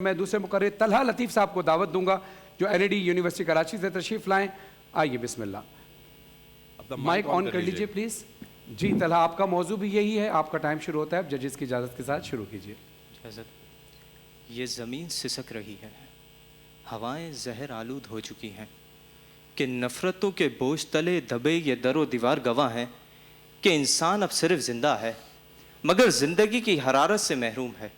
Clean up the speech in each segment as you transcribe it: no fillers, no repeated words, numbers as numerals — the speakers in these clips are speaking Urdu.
میں دوسرے مقرر طلحہ لطیف صاحب کو دعوت دوں گا جو NID یونیورسٹی کراچی سے تشریف لائیں. آئیے بسم اللہ. مائک آن کر لیجئے پلیز. جی طلحہ آپ کا موضوع بھی یہی ہے, آپ کا ٹائم شروع ہوتا ہے, اب ججز کی اجازت کے ساتھ شروع کیجئے. یہ زمین سسک رہی ہے, ہوائیں زہر آلود ہو چکی ہیں کہ نفرتوں کے بوجھ تلے دبے یہ در و دیوار گواہ ہیں کہ انسان اب صرف زندہ ہے مگر زندگی کی حرارت سے محروم ہے,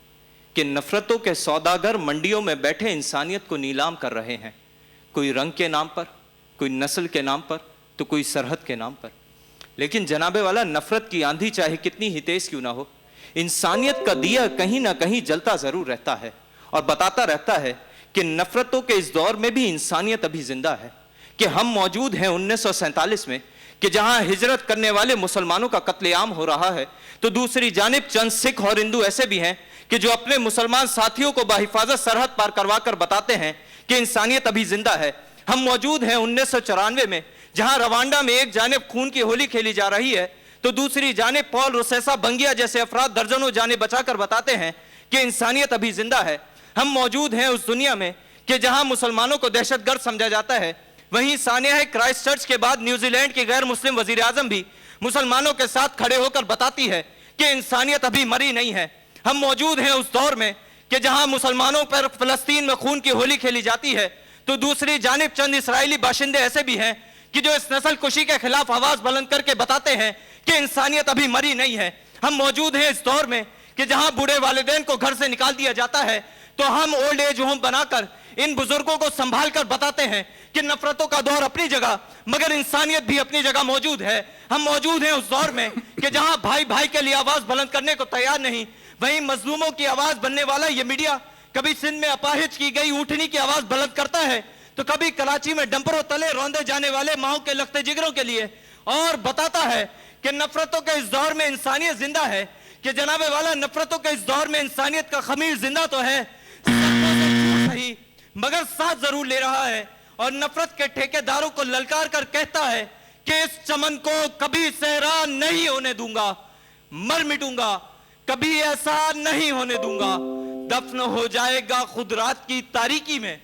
کہ نفرتوں کے سوداگر منڈیوں میں بیٹھے انسانیت کو نیلام کر رہے ہیں, کوئی رنگ کے نام پر, کوئی نسل کے نام پر, تو کوئی سرحد کے نام پر. لیکن جناب والا نفرت کی آندھی چاہے کتنی ہی تیز کیوں نہ ہو, انسانیت کا دیا کہیں نہ کہیں جلتا ضرور رہتا ہے اور بتاتا رہتا ہے کہ نفرتوں کے اس دور میں بھی انسانیت ابھی زندہ ہے, کہ ہم موجود ہیں 1947 میں, کہ جہاں ہجرت کرنے والے مسلمانوں کا قتل عام ہو رہا ہے, تو دوسری جانب چند سکھ اور ہندو ایسے بھی ہیں کہ جو اپنے مسلمان ساتھیوں کو بحفاظت سرحد پار کروا کر بتاتے ہیں کہ انسانیت ابھی زندہ ہے. ہم موجود ہیں 1994 میں, جہاں روانڈا میں ایک جانب خون کی ہولی کھیلی جا رہی ہے تو دوسری جانب پال روسیسا بنگیا جیسے افراد درجنوں جانیں بچا کر بتاتے ہیں کہ انسانیت ابھی زندہ ہے. ہم موجود ہیں اس دنیا میں کہ جہاں مسلمانوں کو دہشت گرد سمجھا جاتا ہے, وہیں سانحہ کرائسٹ چرچ کے بعد نیوزی لینڈ کی غیر مسلم وزیر اعظم بھی مسلمانوں کے ساتھ کھڑے ہو کر بتاتی ہے کہ انسانیت ابھی مری نہیں ہے. ہم موجود ہیں اس دور میں کہ جہاں مسلمانوں پر فلسطین میں خون کی ہولی کھیلی جاتی ہے تو دوسری جانب چند اسرائیلی باشندے ایسے بھی ہیں کہ جو اس نسل کشی کے خلاف آواز بلند کر کے بتاتے ہیں کہ انسانیت ابھی مری نہیں ہے. ہم موجود ہیں اس دور میں کہ جہاں بوڑھے والدین کو گھر سے نکال دیا جاتا ہے تو ہم اولڈ ایج ہوم بنا کر ان بزرگوں کو سنبھال کر بتاتے ہیں کہ نفرتوں کا دور اپنی جگہ مگر انسانیت بھی اپنی جگہ موجود ہے. ہم موجود ہیں اس دور میں کہ جہاں بھائی بھائی کے لیے آواز بلند کرنے کو تیار نہیں, وہیں مظلوموں کی آواز بننے والا یہ میڈیا کبھی سندھ میں اپاہج کی گئی اونٹنی کی آواز بلند کرتا ہے تو کبھی کراچی میں ڈمپروں تلے روندے جانے والے ماؤں کے لختے جگروں کے لیے اور بتاتا ہے کہ نفرتوں کے اس دور میں انسانیت زندہ ہے, کہ جناب والا نفرتوں کے اس دور میں انسانیت کا خمیر زندہ تو ہے صحیح مگر ساتھ ضرور لے رہا ہے, اور نفرت کے ٹھیکیداروں کو للکار کر کہتا ہے کہ اس چمن کو کبھی صحرا نہیں ہونے دوں گا, مر مٹوں گا, کبھی ایسا نہیں ہونے دوں گا, دفن ہو جائے گا خود رات کی تاریکی میں,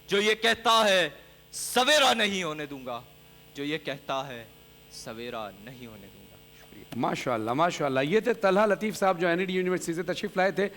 جو یہ کہتا ہے سویرا نہیں ہونے دوں گا, جو یہ کہتا ہے سویرا نہیں ہونے دوں گا. ماشاءاللہ ماشاءاللہ. یہ تھے طلحہ لطیف صاحب جو NID یونیورسٹی سے تشریف لائے تھے.